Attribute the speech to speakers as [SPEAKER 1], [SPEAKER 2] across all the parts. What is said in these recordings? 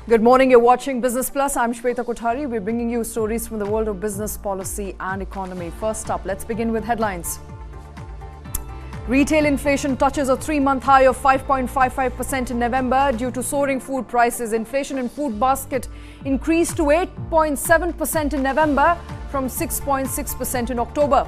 [SPEAKER 1] Good morning, you're watching Business Plus. I'm Shweta Kothari. We're bringing you stories from the world of business, policy and economy. First up, let's begin with headlines. Retail inflation touches a 3-month high of 5.55% in November due to soaring food prices. Inflation in food basket increased to 8.7% in November from 6.6% in October.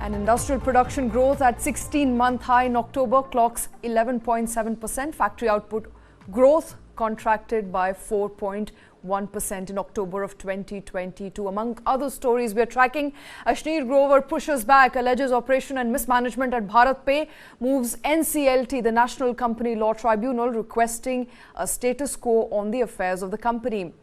[SPEAKER 1] And industrial production growth at 16-month high in October clocks 11.7%. Factory output growth contracted by 4.1% in October of 2022. Among other stories we are tracking, Ashneer Grover pushes back, alleges operation and mismanagement at BharatPe, moves NCLT, the National Company Law Tribunal, requesting a status quo on the affairs of the company.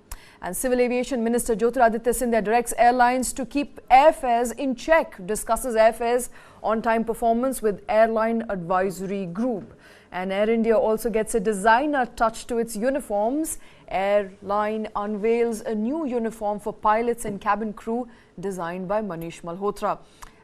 [SPEAKER 1] And Civil Aviation Minister Jyotiraditya Scindia directs airlines to keep airfares in check, discusses airfares on-time performance with Airline Advisory Group. And Air India also gets a designer touch to its uniforms. Airline unveils a new uniform for pilots and cabin crew designed by Manish Malhotra.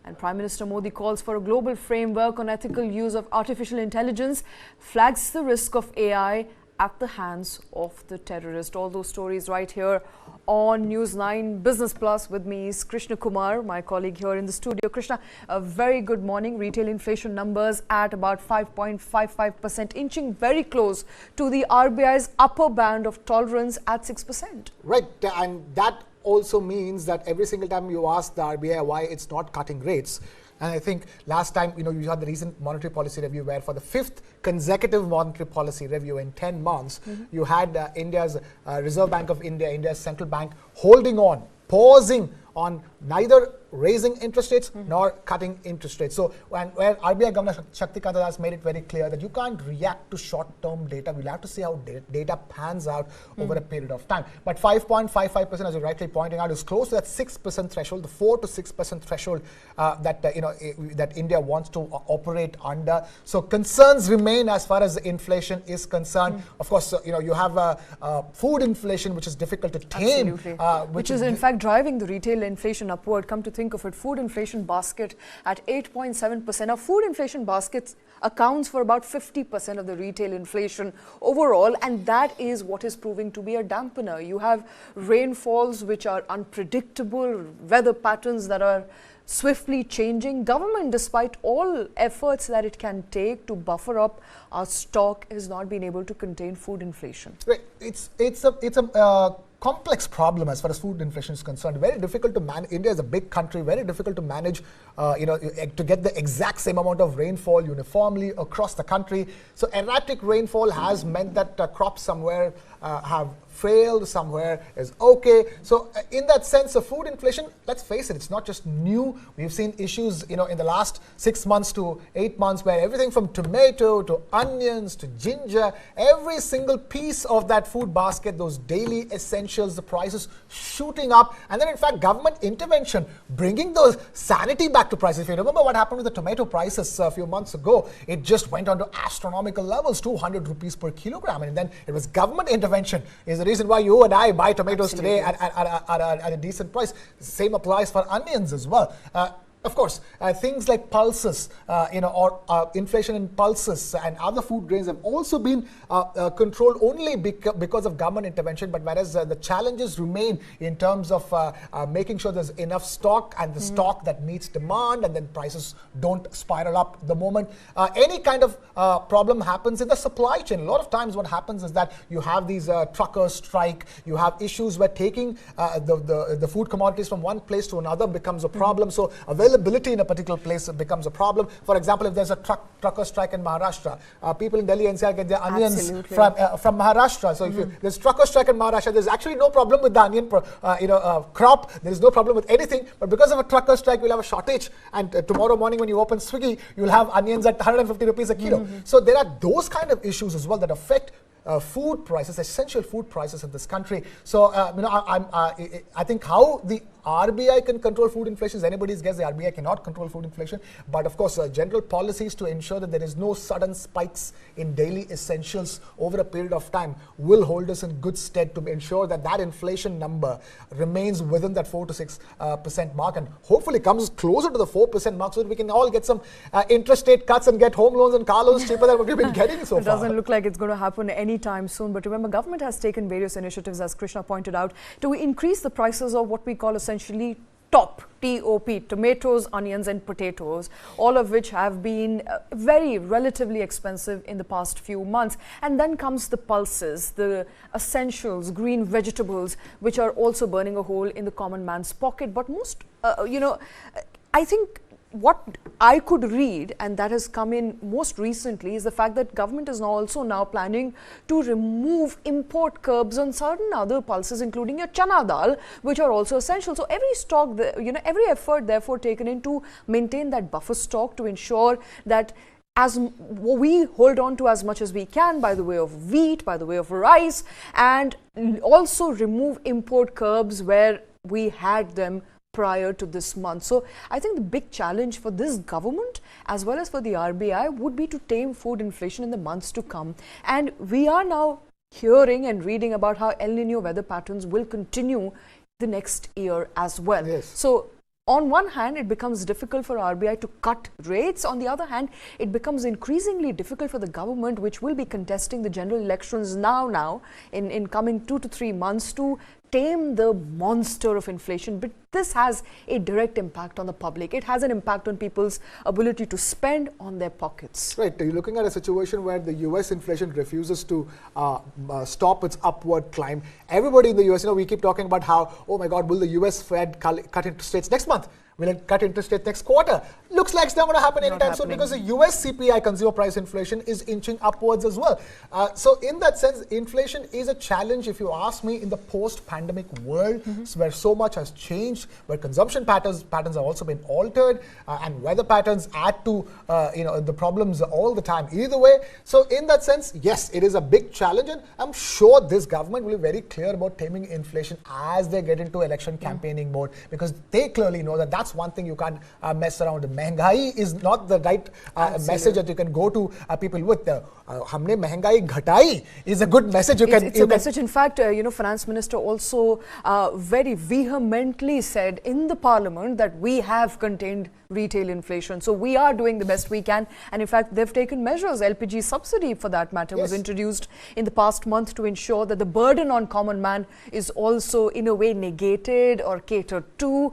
[SPEAKER 1] And Prime Minister Modi calls for a global framework on ethical use of artificial intelligence, flags the risk of AI at the hands of the terrorist. All those stories right here on News 9 Business Plus. With me is Krishna Kumar, my colleague here in the studio. Krishna, a very good morning. Retail inflation numbers at about 5.55%, inching very close to the RBI's upper band of tolerance at 6%.
[SPEAKER 2] Right, and that also means that every single time you ask the RBI why it's not cutting rates, and I think last time, you had the recent monetary policy review where for the 5th consecutive monetary policy review in 10 months, you had India's Reserve Bank of India, India's central bank, holding on, pausing on neither raising interest rates nor cutting interest rates. So where RBI Governor Shaktikant Das made it very clear that you can't react to short-term data. We'll have to see how data pans out over a period of time. But 5.55%, as you're rightly pointing out, is close to that 6% threshold, the 4 to 6% threshold that India wants to operate under. So concerns remain as far as the inflation is concerned. Of course, you have food inflation, which is difficult to tame,
[SPEAKER 1] which is in fact driving the retail inflation upward. Come to think of it, food inflation basket at 8.7%. Now, food inflation baskets accounts for about 50% of the retail inflation overall, and that is what is proving to be a dampener. You have rainfalls which are unpredictable, weather patterns that are swiftly changing. Government, despite all efforts that it can take to buffer up our stock, has not been able to contain food inflation.
[SPEAKER 2] Right. It's a complex problem as far as food inflation is concerned. Very difficult to manage. India is a big country, very difficult to manage, to get the exact same amount of rainfall uniformly across the country. So erratic rainfall has meant that crops somewhere have failed, somewhere is okay. So in that sense of food inflation, let's face it, it's not just new. We've seen issues, in the last 6 months to 8 months where everything from tomato to onions to ginger, every single piece of that food basket, those daily essentials, the prices shooting up. And then in fact, government intervention, bringing those sanity back to prices. If you remember what happened with the tomato prices a few months ago, it just went on to astronomical levels, 200 rupees per kilogram. And then it was government intervention is the reason why you and I buy tomatoes today at a decent price. Same applies for onions as well. Of course, things like pulses, or inflation in pulses and other food grains have also been controlled only because of government intervention. But whereas the challenges remain in terms of making sure there's enough stock and the stock that meets demand, and then prices don't spiral up the moment any kind of problem happens in the supply chain. A lot of times what happens is that you have these truckers strike, you have issues where taking the food commodities from one place to another becomes a problem. So availability in a particular place becomes a problem. For example, if there's a trucker strike in Maharashtra, people in Delhi NCR get their onions from Maharashtra. So if there's trucker strike in Maharashtra, there's actually no problem with the onion crop. There is no problem with anything. But because of a trucker strike, we'll have a shortage. And tomorrow morning when you open Swiggy, you'll have onions at 150 rupees a kilo. So there are those kind of issues as well that affect food prices, essential food prices in this country. So I think how the RBI can control food inflation. Is anybody's guess. The RBI cannot control food inflation. But of course, general policies to ensure that there is no sudden spikes in daily essentials over a period of time will hold us in good stead to ensure that that inflation number remains within that 4 to 6% mark, and hopefully comes closer to the 4% mark, so that we can all get some interest rate cuts and get home loans and car loans cheaper than what we've been getting so far.
[SPEAKER 1] It doesn't look like it's going to happen anytime soon. But remember, government has taken various initiatives, as Krishna pointed out, to increase the prices of what we call essentially TOP, tomatoes, onions and potatoes, all of which have been very relatively expensive in the past few months. And then comes the pulses, the essentials, green vegetables, which are also burning a hole in the common man's pocket. But most, I think what I could read, and that has come in most recently, is the fact that government is also now planning to remove import curbs on certain other pulses, including your chana dal, which are also essential. So every stock, every effort therefore taken in to maintain that buffer stock to ensure that as we hold on to as much as we can by the way of wheat, by the way of rice, and also remove import curbs where we had them prior to this month. So I think the big challenge for this government as well as for the RBI would be to tame food inflation in the months to come. And we are now hearing and reading about how El Nino weather patterns will continue the next year as well.
[SPEAKER 2] Yes.
[SPEAKER 1] So on one hand, it becomes difficult for RBI to cut rates. On the other hand, it becomes increasingly difficult for the government, which will be contesting the general elections now in coming 2 to 3 months, to tame the monster of inflation. But this has a direct impact on the public. It has an impact on people's ability to spend on their pockets.
[SPEAKER 2] Right. You're looking at a situation where the US inflation refuses to stop its upward climb. Everybody in the US, we keep talking about how, oh my God, will the US Fed cut interest rates next month? Will it cut interest rates next quarter? Looks like it's not going to happen anytime soon, because the US CPI, consumer price inflation, is inching upwards as well. So in that sense, inflation is a challenge, if you ask me, in the post-pandemic world, where so much has changed, where consumption patterns have also been altered, and weather patterns add to the problems all the time either way. So in that sense, yes, it is a big challenge, and I'm sure this government will be very clear about taming inflation as they get into election campaigning mode, because they clearly know that that's one thing you can't mess around. Mehengai is not the right message that you can go to people with. Humne mehengai ghatai is a good message.
[SPEAKER 1] It's a message. In fact, Finance Minister also very vehemently said in the Parliament that we have contained retail inflation. So we are doing the best we can. And in fact, they've taken measures. LPG subsidy, for that matter, was introduced in the past month to ensure that the burden on common man is also in a way negated or catered to.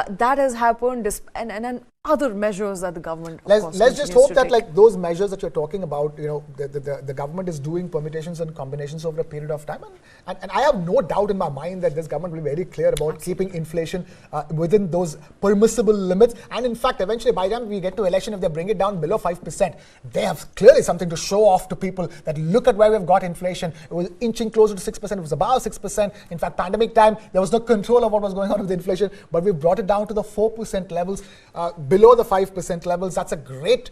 [SPEAKER 1] That has happened, and other measures that the government,
[SPEAKER 2] let's just hope that, like those measures that you're talking about, the government is doing permutations and combinations over a period of time, and I have no doubt in my mind that this government will be very clear about keeping inflation within those permissible limits. And in fact, eventually, by the time we get to election, if they bring it down below 5%, they have clearly something to show off to people that look at where we've got inflation. It was inching closer to 6%. It was above 6%. In fact, pandemic time, there was no control of what was going on with inflation, but we brought it down to the 4% levels, below the 5% levels. That's a great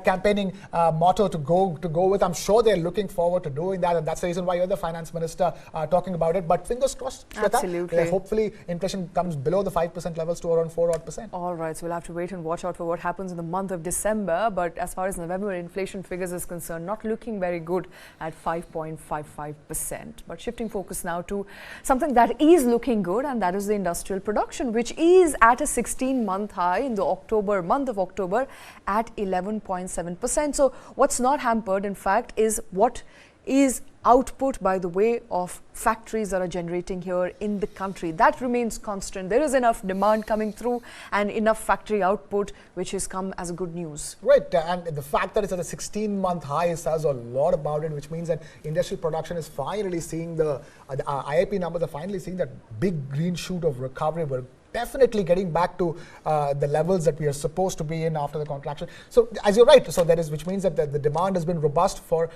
[SPEAKER 2] campaigning motto to go with. I'm sure they're looking forward to doing that, and that's the reason why you're the finance minister talking about it. But fingers crossed, Shweta.
[SPEAKER 1] Absolutely.
[SPEAKER 2] Hopefully, inflation comes below the 5% levels to around 4%.
[SPEAKER 1] All right, so we'll have to wait and watch out for what happens in the month of December. But as far as November inflation figures is concerned, not looking very good at 5.55%. But shifting focus now to something that is looking good, and that is the industrial production, which is at a 16-month high in the month of October at 11.7%. So what's not hampered, in fact, is what is output by the way of factories that are generating here in the country. That remains constant. There is enough demand coming through and enough factory output, which has come as good news.
[SPEAKER 2] Right, and the fact that it's at a 16-month high says a lot about it, which means that industrial production is finally seeing the IIP numbers are finally seeing that big green shoot of recovery. We're definitely getting back to the levels that we are supposed to be in after the contraction. So, as you're right, so which means that the demand has been robust for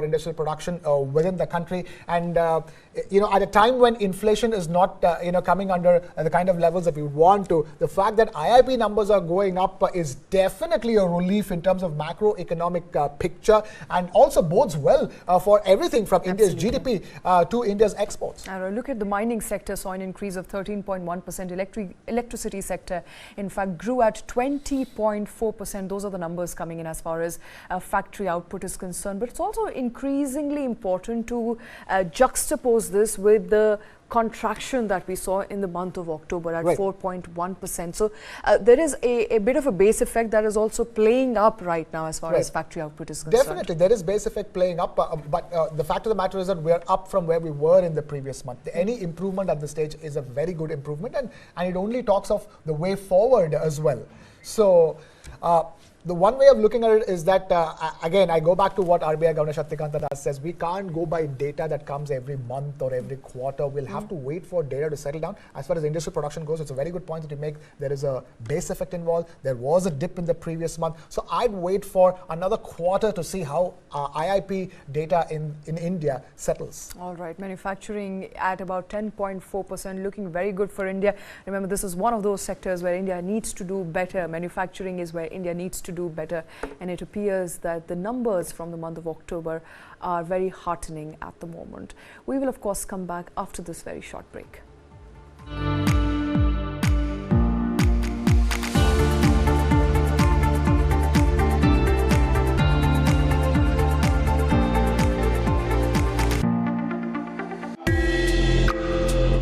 [SPEAKER 2] industrial production within the country, and at a time when inflation is not coming under the kind of levels that we would want to, the fact that IIP numbers are going up is definitely a relief in terms of macroeconomic picture, and also bodes well for everything from India's GDP to India's exports.
[SPEAKER 1] Look at the mining sector, saw an increase of 13.1%. electricity sector, in fact, grew at 20.4%. Those are the numbers coming in as far as factory output is concerned. But it's also increasingly important to juxtapose this with the contraction that we saw in the month of October at 4.1%. So there is a bit of a base effect that is also playing up right now as far as factory output is concerned.
[SPEAKER 2] Definitely, there is base effect playing up, but the fact of the matter is that we are up from where we were in the previous month. Any improvement at this stage is a very good improvement, and it only talks of the way forward as well. So the one way of looking at it is that, again, I go back to what RBI Governor Shaktikanta Das says, we can't go by data that comes every month or every quarter. We'll have to wait for data to settle down. As far as industrial production goes, it's a very good point that you make. There is a base effect involved. There was a dip in the previous month. So I'd wait for another quarter to see how IIP data in India settles.
[SPEAKER 1] All right, manufacturing at about 10.4%, looking very good for India. Remember, this is one of those sectors where India needs to do better. Manufacturing is where India needs to do better, and it appears that the numbers from the month of October are very heartening at the moment. We will of course come back after this very short break.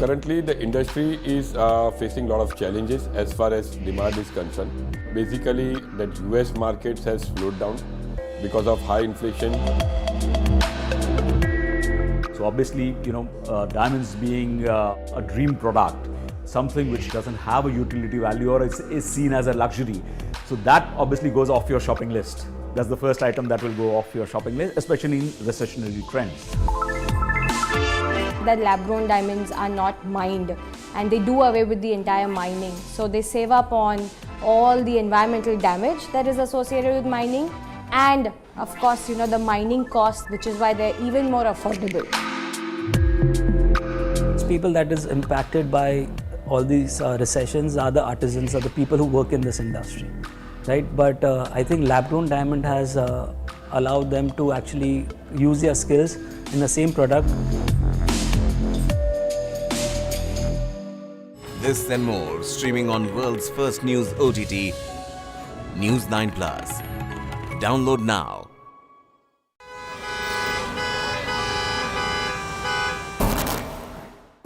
[SPEAKER 3] Currently, the industry is facing a lot of challenges as far as demand is concerned. Basically, the US markets has slowed down because of high inflation.
[SPEAKER 4] So obviously, diamonds being a dream product, something which doesn't have a utility value or is seen as a luxury. So that obviously goes off your shopping list. That's the first item that will go off your shopping list, especially in recessionary trends.
[SPEAKER 5] That lab-grown diamonds are not mined, and they do away with the entire mining. So they save up on all the environmental damage that is associated with mining, and of course, the mining cost, which is why they're even more affordable.
[SPEAKER 6] People that is impacted by all these recessions are the artisans, are the people who work in this industry, right? But I think lab-grown diamond has allowed them to actually use their skills in the same product.
[SPEAKER 7] This and more streaming on world's first news OTT, News 9 Plus. Download now.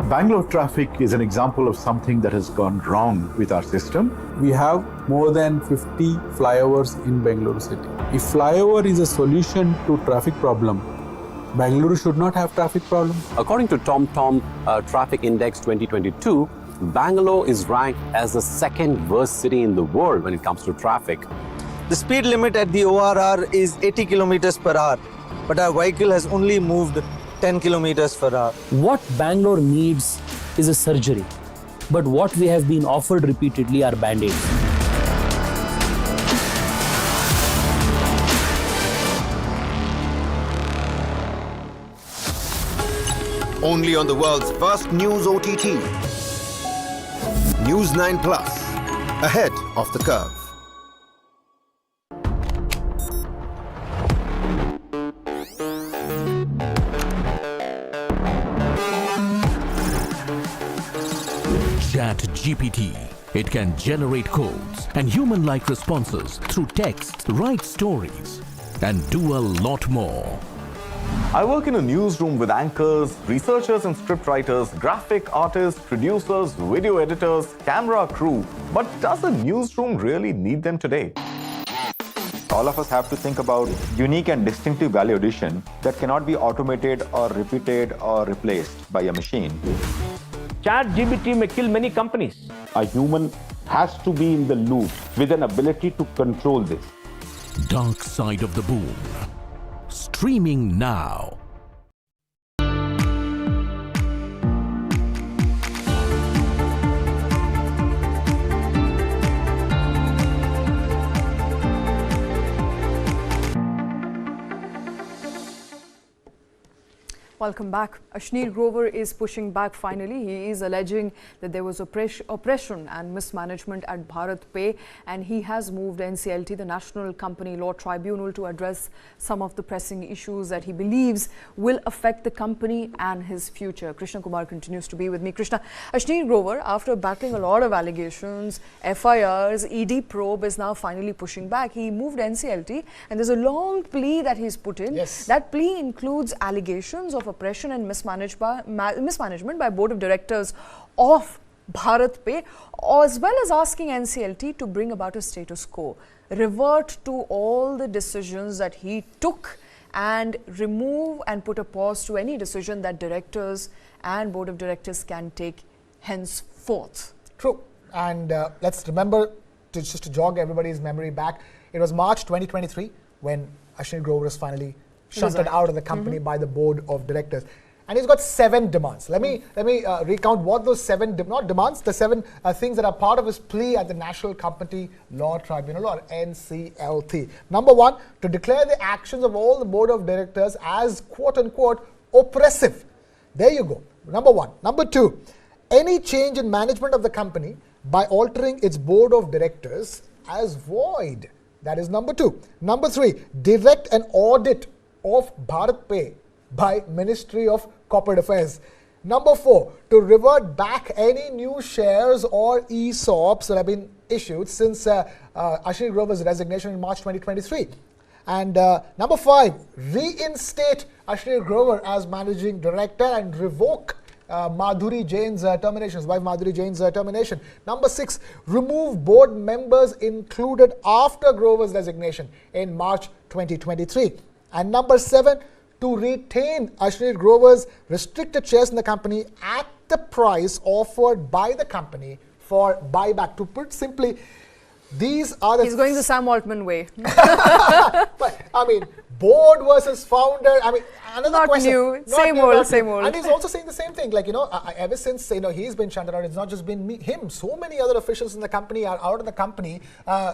[SPEAKER 8] Bangalore traffic is an example of something that has gone wrong with our system.
[SPEAKER 9] We have more than 50 flyovers in Bangalore city. If flyover is a solution to traffic problem, Bangalore should not have traffic problem.
[SPEAKER 10] According to TomTom Traffic Index 2022, Bangalore is ranked as the second worst city in the world when it comes to traffic.
[SPEAKER 11] The speed limit at the ORR is 80 kilometers per hour, but our vehicle has only moved 10 kilometers per hour.
[SPEAKER 6] What Bangalore needs is a surgery, but what we have been offered repeatedly are band-aids.
[SPEAKER 12] Only on the world's first news OTT. News 9 Plus, ahead of the curve.
[SPEAKER 13] ChatGPT. It can generate codes and human-like responses through text, write stories, and do a lot more.
[SPEAKER 14] I work in a newsroom with anchors, researchers and scriptwriters, graphic artists, producers, video editors, camera crew. But does a newsroom really need them today?
[SPEAKER 15] All of us have to think about unique and distinctive value addition that cannot be automated or repeated or replaced by a machine.
[SPEAKER 16] ChatGPT may kill many companies.
[SPEAKER 17] A human has to be in the loop with an ability to control this.
[SPEAKER 13] Dark Side of the Boom. Streaming now.
[SPEAKER 1] Welcome back. Ashneer Grover is pushing back finally. He is alleging that there was oppression and mismanagement at BharatPe, and he has moved NCLT, the National Company Law Tribunal, to address some of the pressing issues that he believes will affect the company and his future. Krishna Kumar continues to be with me. Krishna, Ashneer Grover, after battling a lot of allegations, FIRs, ED probe, is now finally pushing back. He moved NCLT, and there's a long plea that he's put in.
[SPEAKER 2] Yes.
[SPEAKER 1] That plea includes allegations of oppression and mismanagement by board of directors of BharatPe, as well as asking NCLT to bring about a status quo, revert to all the decisions that he took, and remove and put a pause to any decision that directors and board of directors can take henceforth.
[SPEAKER 2] True. And let's remember, just to jog everybody's memory back, it was March 2023 when Ashneer Grover was finally shunted out of the company by the board of directors, and he's got 7 demands. Let me recount what those 7 not demands, the 7 things that are part of his plea at the National Company Law Tribunal, or NCLT. Number 1, to declare the actions of all the board of directors as quote unquote oppressive. There you go. Number 1. Number 2, any change in management of the company by altering its board of directors as void. That is number 2. Number 3, direct an audit of BharatPe by Ministry of Corporate Affairs. Number 4, to revert back any new shares or ESOPs that have been issued since Ashneer Grover's resignation in March 2023. And number 5, reinstate Ashneer Grover as managing director and revoke Madhuri Jain's termination, his wife Madhuri Jain's termination. Number 6, remove board members included after Grover's resignation in March 2023. And number 7, to retain Ashneer Grover's restricted shares in the company at the price offered by the company for buyback. To put simply, these are the...
[SPEAKER 1] He's going the Sam Altman way.
[SPEAKER 2] But, I mean, board versus founder, I mean, another
[SPEAKER 1] not
[SPEAKER 2] question.
[SPEAKER 1] New. Same old, same old.
[SPEAKER 2] And he's also saying the same thing, like, ever since, he's been shunted out, it's not just been him. So many other officials in the company are out of the company,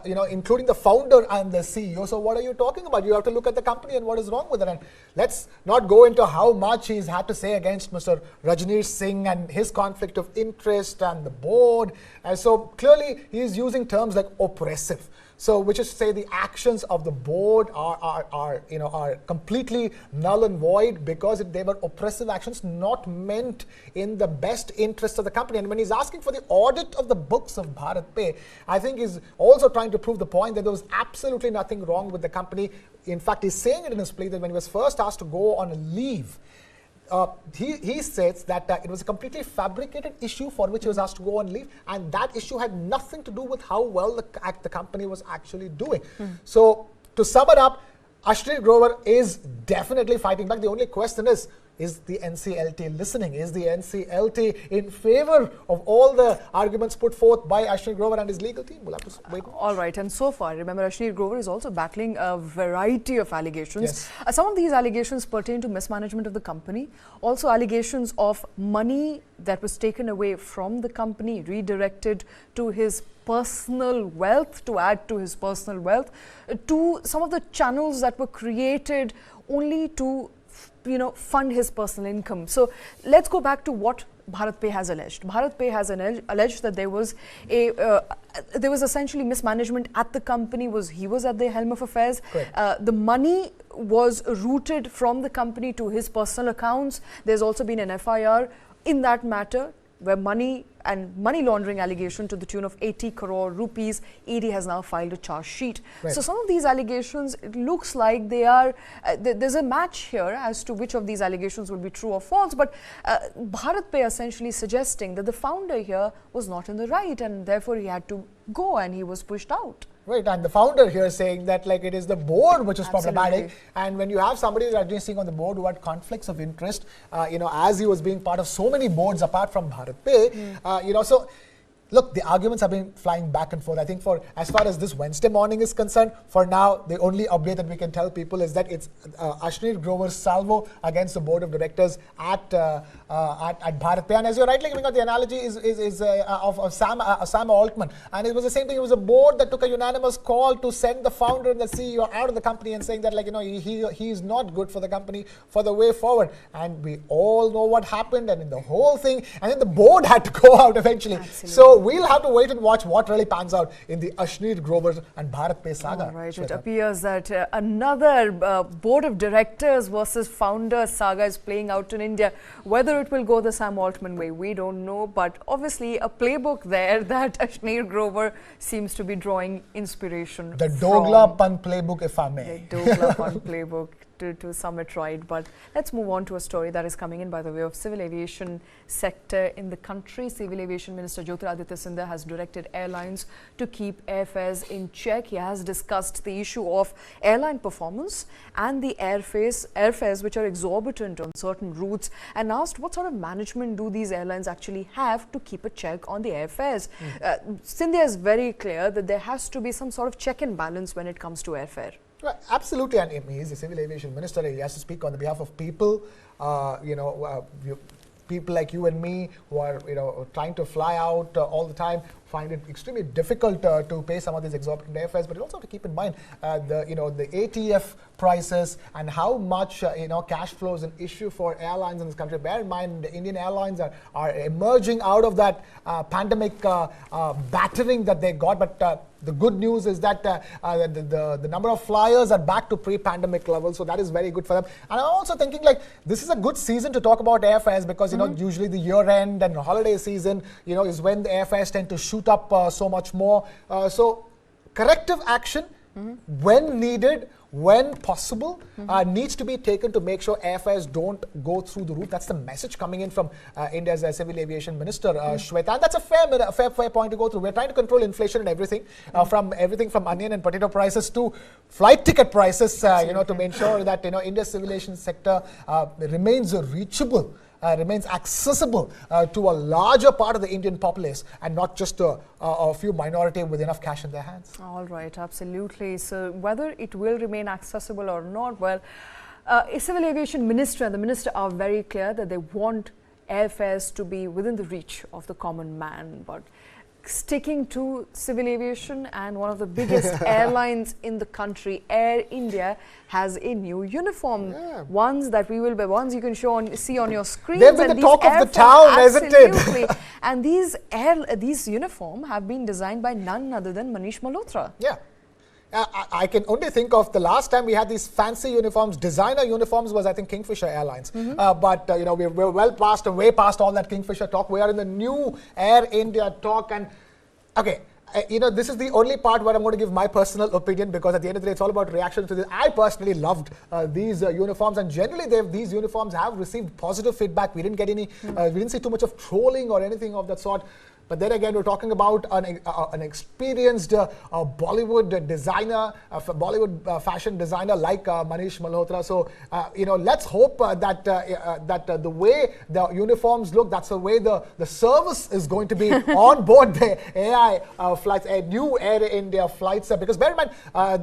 [SPEAKER 2] including the founder and the CEO. So what are you talking about? You have to look at the company and what is wrong with it. And let's not go into how much he's had to say against Mr. Rajneesh Singh and his conflict of interest and the board. And so clearly he's using terms like oppressive. So, which is to say the actions of the board are completely null and void because they were oppressive actions, not meant in the best interest of the company. And when he's asking for the audit of the books of BharatPe, I think he's also trying to prove the point that there was absolutely nothing wrong with the company. In fact, he's saying it in his plea that when he was first asked to go on a leave, he says that it was a completely fabricated issue for which he was asked to go on leave, and that issue had nothing to do with how well the company was actually doing. So, to sum it up, Ashneer Grover is definitely fighting back. The only question is the NCLT listening? Is the NCLT in favor of all the arguments put forth by Ashneer Grover and his legal team? We'll have to wait.
[SPEAKER 1] All right, and so far, remember, Ashneer Grover is also battling a variety of allegations. Yes. Some of these allegations pertain to mismanagement of the company, also allegations of money that was taken away from the company, redirected to his personal wealth, to add to his personal wealth, to some of the channels that were created only to fund his personal income. So let's go back to what BharatPe has alleged. BharatPe has alleged that there was essentially mismanagement at the company. He was at the helm of affairs. The money was routed from the company to his personal accounts. There's also been an FIR in that matter, where money laundering allegation to the tune of 80 crore rupees, ED has now filed a charge sheet. So some of these allegations, it looks like they are, there's a match here as to which of these allegations will be true or false, but BharatPe essentially suggesting that the founder here was not in the right and therefore he had to go and he was pushed out.
[SPEAKER 2] Right, and the founder here saying that it is the board which is problematic, and when you have somebody like Rajneesh Singh on the board who had conflicts of interest, as he was being part of so many boards apart from BharatPe, so Look, the arguments have been flying back and forth. I think for as far as this Wednesday morning is concerned, for now, the only update that we can tell people is that it's Ashneer Grover's salvo against the board of directors at BharatPe. And as you're rightly giving out, the analogy is of Sam Altman. And it was the same thing. It was a board that took a unanimous call to send the founder and the CEO out of the company and saying that, like, he is not good for the company for the way forward. And we all know what happened, and in the whole thing, and then the board had to go out eventually. Absolutely. So we'll have to wait and watch what really pans out in the Ashneer Grover and BharatPe saga.
[SPEAKER 1] All right, it appears that another board of directors versus founder saga is playing out in India. Whether it will go the Sam Altman way, we don't know, but obviously a playbook there that Ashneer Grover seems to be drawing inspiration
[SPEAKER 2] the Dogla Pan playbook, if I may.
[SPEAKER 1] The Dogla Pan playbook. To sum it right, but let's move on to a story that is coming in by the way of civil aviation sector in the country. Civil Aviation Minister Jyotiraditya Scindia has directed airlines to keep airfares in check. He has discussed the issue of airline performance and the airfares which are exorbitant on certain routes, and asked what sort of management do these airlines actually have to keep a check on the airfares. Scindia is very clear that there has to be some sort of check and balance when it comes to airfare.
[SPEAKER 2] Right, absolutely, and he is the civil aviation minister. He has to speak on the behalf of people, people like you and me who are trying to fly out all the time, find it extremely difficult to pay some of these exorbitant airfares. But you also have to keep in mind the ATF prices and how much cash flow is an issue for airlines in this country. Bear in mind, the Indian airlines are emerging out of that pandemic battering that they got, but the good news is that the number of flyers are back to pre-pandemic levels, so that is very good for them. And I'm also thinking, like, this is a good season to talk about airfares because usually the year end and holiday season is when the airfares tend to shoot up so much more. So corrective action when needed, when possible, needs to be taken to make sure airfares don't go through the roof. That's the message coming in from India's civil aviation minister, Shweta. And that's a fair point to go through. We're trying to control inflation and everything, from onion and potato prices to flight ticket prices, to ensure that India's civil aviation sector remains reachable. Remains accessible to a larger part of the Indian populace and not just a few minority with enough cash in their hands.
[SPEAKER 1] All right, absolutely. So whether it will remain accessible or not, well, civil aviation minister and the minister are very clear that they want airfares to be within the reach of the common man. But sticking to civil aviation, and one of the biggest airlines in the country, Air India, has a new uniform. Ones you can see on your screen.
[SPEAKER 2] They've been the talk of the town, isn't it?
[SPEAKER 1] And these uniform have been designed by none other than Manish Malhotra.
[SPEAKER 2] Yeah. I can only think of the last time we had these fancy uniforms, designer uniforms, was I think Kingfisher Airlines. But we're way past all that Kingfisher talk. We are in the new Air India talk, and okay. This is the only part where I'm going to give my personal opinion, because at the end of the day, it's all about reaction to this. I personally loved these uniforms, and generally these uniforms have received positive feedback. We didn't get we didn't see too much of trolling or anything of that sort. But then again, we're talking about an experienced Bollywood designer, Bollywood fashion designer like Manish Malhotra. So, let's hope that the way the uniforms look, that's the way the service is going to be on board the AI flights, new Air India flights. Because bear in mind,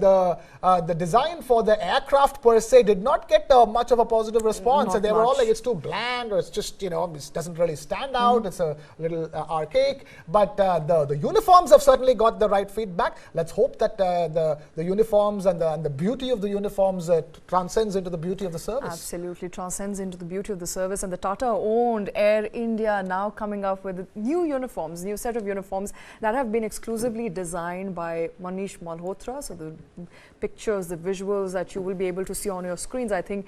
[SPEAKER 2] the design for the aircraft per se did not get much of a positive response. They were all like, it's too bland, or it's just, this doesn't really stand out. It's a little archaic. But the uniforms have certainly got the right feedback. Let's hope that the uniforms and the beauty of the uniforms transcends into the beauty of the service.
[SPEAKER 1] Absolutely transcends into the beauty of the service. And the Tata-owned Air India now coming up with new set of uniforms that have been exclusively designed by Manish Malhotra. So the pictures, the visuals that you will be able to see on your screens, I think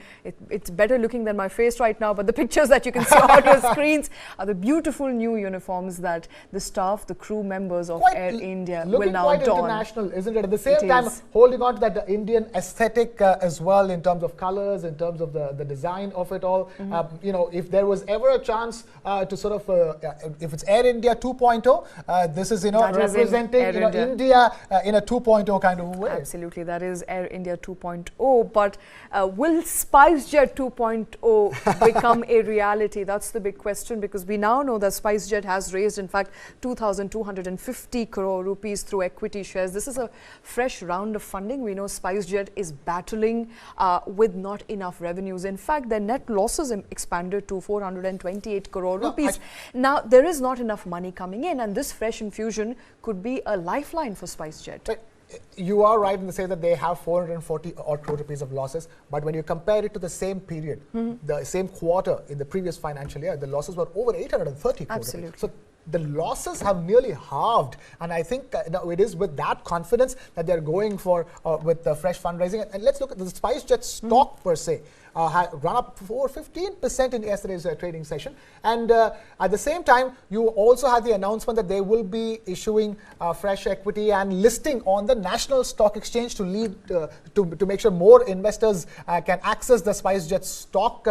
[SPEAKER 1] it's better looking than my face right now, but the pictures that you can see on your screens are the beautiful new uniforms that the staff, the crew members of Air India will now
[SPEAKER 2] quite
[SPEAKER 1] don.
[SPEAKER 2] International, isn't it? At the same time, holding on to that Indian aesthetic as well, in terms of colors, in terms of the design of it all. If there was ever a chance to sort of, if it's Air India 2.0, this is representing India in a 2.0 kind of way.
[SPEAKER 1] Absolutely, that is Air India 2.0. But will SpiceJet 2.0 become a reality? That's the big question, because we now know that SpiceJet has raised, in fact, fact 2,250 crore rupees through equity shares. This is a fresh round of funding. We know SpiceJet is battling with not enough revenues. In fact, their net losses expanded to 428 crore rupees. Now, there is not enough money coming in, and this fresh infusion could be a lifeline for SpiceJet.
[SPEAKER 2] Right. You are right in the say that they have 440 odd crore rupees of losses, but when you compare it to the same period, the same quarter in the previous financial year, the losses were over 830 crore.
[SPEAKER 1] Absolutely.
[SPEAKER 2] So the losses have nearly halved, and I think it is with that confidence that they're going for with the fresh fundraising. And let's look at the SpiceJet stock per se. Had run up for 15% in yesterday's trading session, and at the same time you also had the announcement that they will be issuing fresh equity and listing on the National Stock Exchange to lead to make sure more investors can access the SpiceJet stock.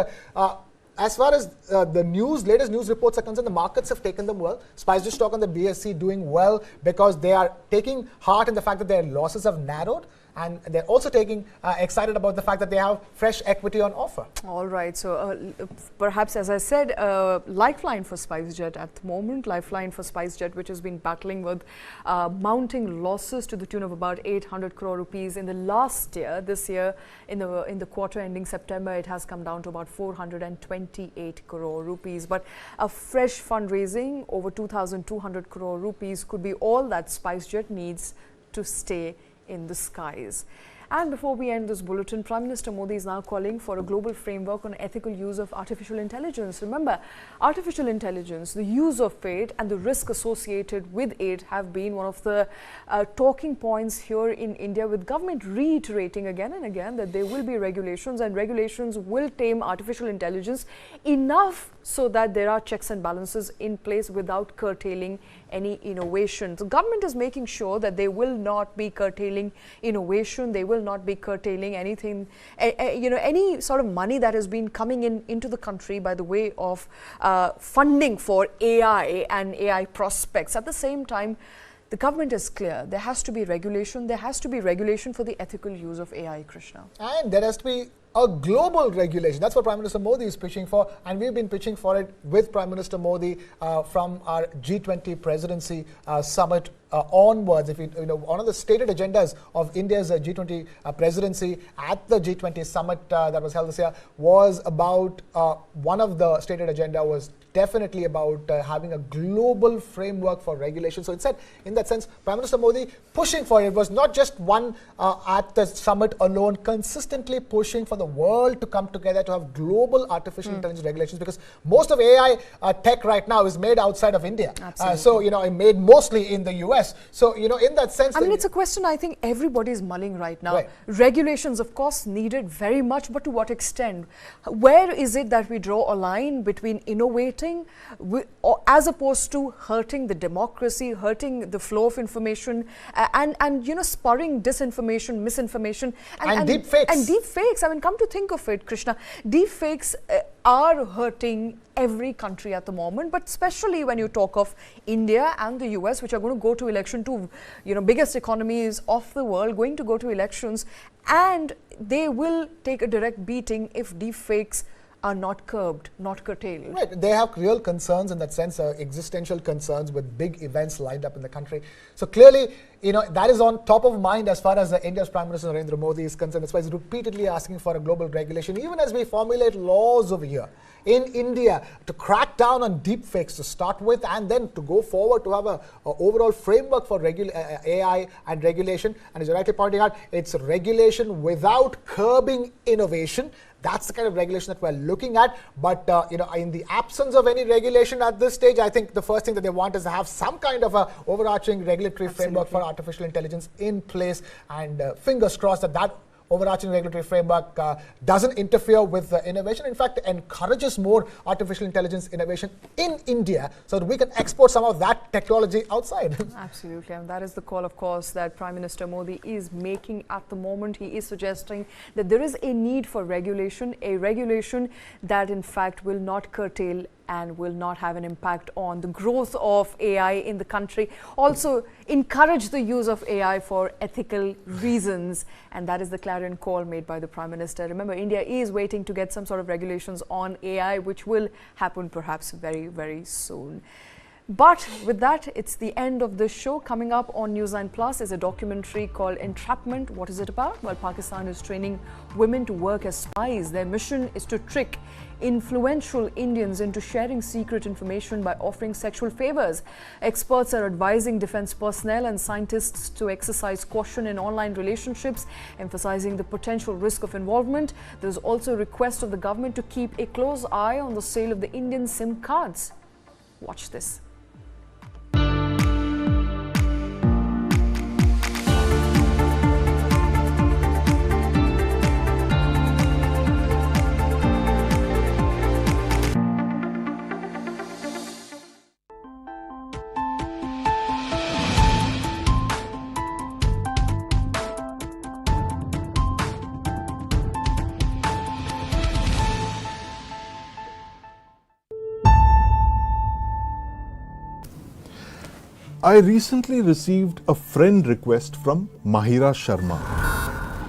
[SPEAKER 2] As far as the latest news reports are concerned, the markets have taken them well. SpiceJet stock on the BSE doing well because they are taking heart in the fact that their losses have narrowed, and they're also taking excited about the fact that they have fresh equity on offer.
[SPEAKER 1] All right. So perhaps, as I said, lifeline for SpiceJet at the moment. Lifeline for SpiceJet, which has been battling with mounting losses to the tune of about 800 crore rupees in the last year. This year, in the quarter ending September, it has come down to about 428 crore rupees. But a fresh fundraising over 2,200 crore rupees could be all that SpiceJet needs to stay in the skies. And before we end this bulletin, Prime Minister Modi is now calling for a global framework on ethical use of artificial intelligence. Remember, artificial intelligence, the use of it and the risk associated with it have been one of the talking points here in India, with government reiterating again and again that there will be regulations, and regulations will tame artificial intelligence enough so that there are checks and balances in place without curtailing any innovation. The government is making sure that they will not be curtailing innovation, they will not be curtailing anything, any sort of money that has been coming into the country by the way of funding for AI and AI prospects. At the same time, the government is clear. There has to be regulation. There has to be regulation for the ethical use of AI, Krishna.
[SPEAKER 2] And there has to be a global regulation. That's what Prime Minister Modi is pitching for, and we've been pitching for it with Prime Minister Modi from our G20 presidency summit onwards. If one of the stated agendas of India's G20 presidency at the G20 summit that was held this year was about one of the stated agenda was definitely about having a global framework for regulation. So it said, in that sense, Prime Minister Modi pushing for it was not just one at the summit alone, consistently pushing for the world to come together to have global artificial intelligence regulations, because most of AI tech right now is made outside of India. So, made mostly in the US. So, in that sense,
[SPEAKER 1] I mean, it's a question I think everybody is mulling right now. Right. Regulations, of course, needed very much, but to what extent? Where is it that we draw a line between innovating as opposed to hurting the democracy, hurting the flow of information, and spurring disinformation, misinformation,
[SPEAKER 2] and deep fakes.
[SPEAKER 1] And deep fakes. I mean, come to think of it, Krishna, deep fakes are hurting every country at the moment, but especially when you talk of India and the US, which are going to go to election, two biggest economies of the world going to go to elections, and they will take a direct beating if deep fakes are not curbed, not curtailed.
[SPEAKER 2] Right. They have real concerns in that sense, existential concerns with big events lined up in the country. So clearly, that is on top of mind as far as India's Prime Minister Narendra Modi is concerned. That's why he's repeatedly asking for a global regulation, even as we formulate laws over here in India to crack down on deep fakes to start with, and then to go forward to have a overall framework for AI and regulation. And as you're rightly pointing out, it's regulation without curbing innovation. That's the kind of regulation that we're looking at. But, in the absence of any regulation at this stage, I think the first thing that they want is to have some kind of a overarching regulatory framework for artificial intelligence in place. And fingers crossed that overarching regulatory framework doesn't interfere with innovation. In fact, encourages more artificial intelligence innovation in India so that we can export some of that technology outside.
[SPEAKER 1] Absolutely. And that is the call, of course, that Prime Minister Modi is making at the moment. He is suggesting that there is a need for regulation, a regulation that in fact will not curtail and will not have an impact on the growth of AI in the country. Also encourage the use of AI for ethical reasons, and that is the clarion call made by the Prime Minister. Remember, India is waiting to get some sort of regulations on AI, which will happen perhaps very, very soon. But with that, it's the end of this show. Coming up on News 9 Plus is a documentary called Entrapment. What is it about? Well, Pakistan is training women to work as spies. Their mission is to trick influential Indians into sharing secret information by offering sexual favors. Experts are advising defense personnel and scientists to exercise caution in online relationships, emphasizing the potential risk of involvement. There's also a request of the government to keep a close eye on the sale of the Indian SIM cards. Watch this.
[SPEAKER 18] I recently received a friend request from Mahira Sharma.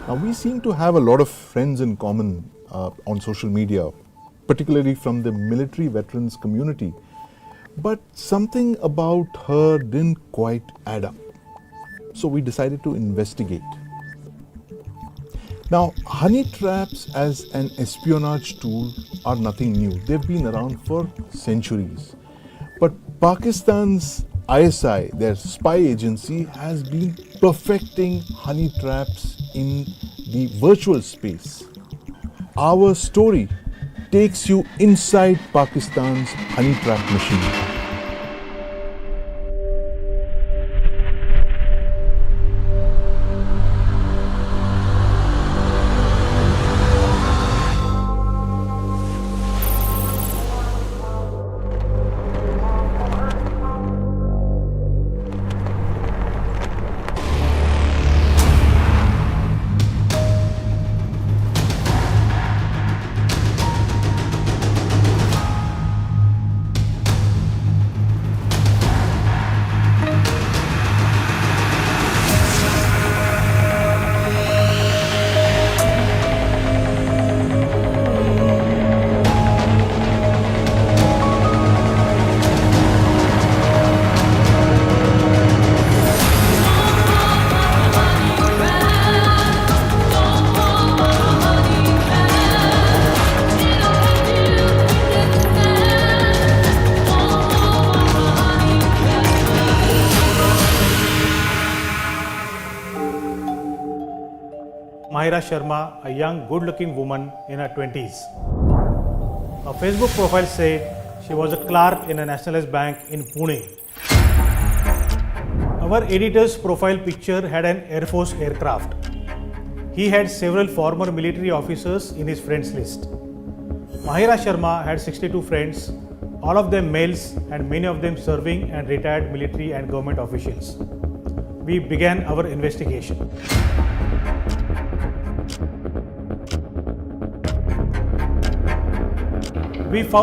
[SPEAKER 18] Now, we seem to have a lot of friends in common on social media, particularly from the military veterans community. But something about her didn't quite add up. So we decided to investigate. Now, honey traps as an espionage tool are nothing new. They've been around for centuries. But Pakistan's ISI, their spy agency, has been perfecting honey traps in the virtual space. Our story takes you inside Pakistan's honey trap machine.
[SPEAKER 19] Mahira Sharma, a young, good-looking woman in her 20s. Her Facebook profile said she was a clerk in a nationalized bank in Pune. Our editor's profile picture had an Air Force aircraft. He had several former military officers in his friends list. Mahira Sharma had 62 friends, all of them males and many of them serving and retired military and government officials. We began our investigation. We found